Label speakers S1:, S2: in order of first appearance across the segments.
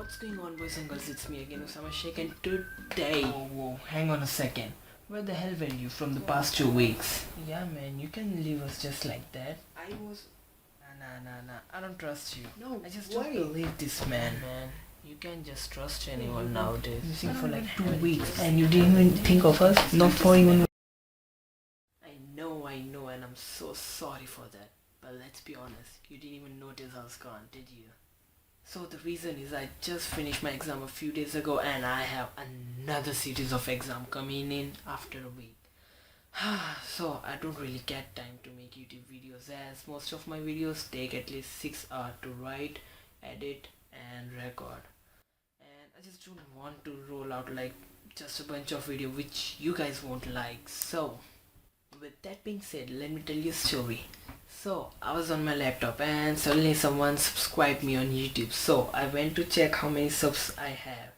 S1: What's going on, boys and girls? It's me again, Osama Sheikh, and today... Whoa, hang on a second. Where the hell were you from the past 2 weeks? Yeah, man, you can leave us just like that. I was... Nah, I don't trust you. No, I just don't believe this man. You can't just trust anyone nowadays. Missing for like 2 weeks, and you didn't even think of us? Not for even... I know, and I'm so sorry for that. But let's be honest, you didn't even notice I was gone, did you? So the reason is I just finished my exam a few days ago and I have another series of exam coming in after a week. So I don't really get time to make YouTube videos, as most of my videos take at least 6 hours to write, edit and record. And I just don't want to roll out like just a bunch of video which you guys won't like. So with that being said, let me tell you a story. So I was on my laptop and suddenly someone subscribed me on YouTube. So I went to check how many subs I have,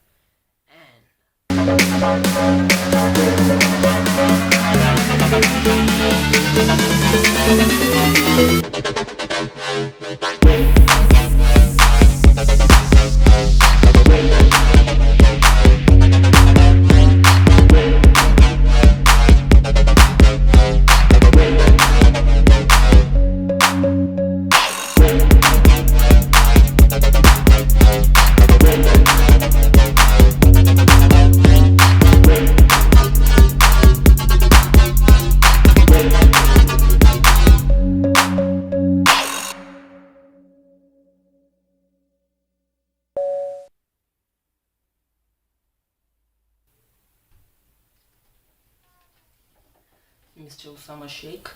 S1: Mr. Osama Sheikh,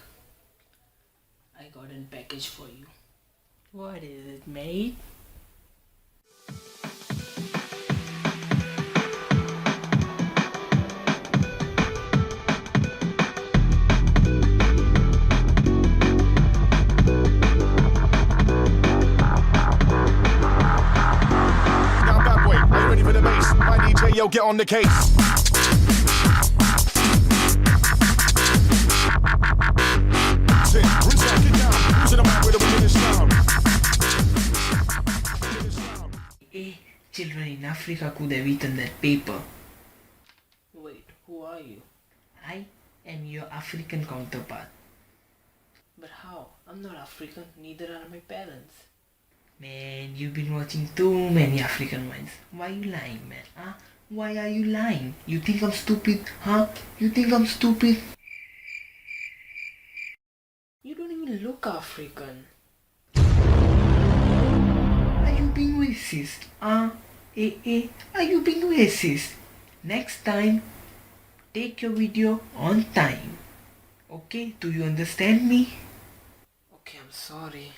S1: I got a package for you. What is it, mate?
S2: Now that way, are you ready for the bass? My DJ, yo, get on the case.
S1: Children in Africa could have eaten that paper. Wait, who are you? I am your African counterpart. But how? I'm not African, neither are my parents. Man, you've been watching too many African ones. Why are you lying, man? Huh? Why are you lying? You think I'm stupid? Huh? You think I'm stupid? You don't even look African. Are you being racist? Are you being racist? Next time, take your video on time. Okay, do you understand me? Okay, I'm sorry.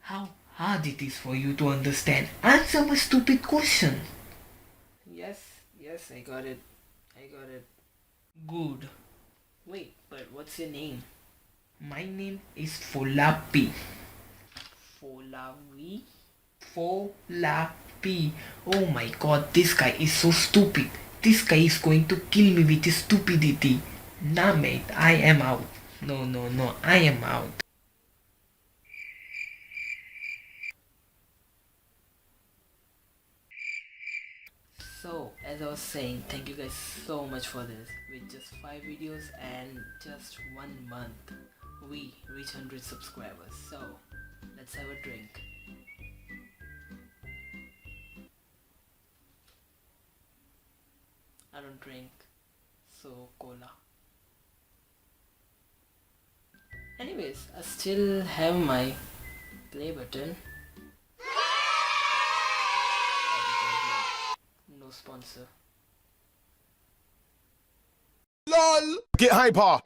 S1: How hard it is for you to understand? Answer my stupid question. Yes, I got it. Good. Wait, but what's your name? My name is Folapi. Folapi. Oh my god, this guy is so stupid. This guy is going to kill me with his stupidity. Nah, mate, I am out. No, I am out. So, as I was saying, thank you guys so much for this. With just 5 videos and just 1 month, we reach 100 subscribers. So, let's have a drink. I don't drink, so cola. Anyways, I still have my play button. No sponsor.
S2: LOL! Get hyper!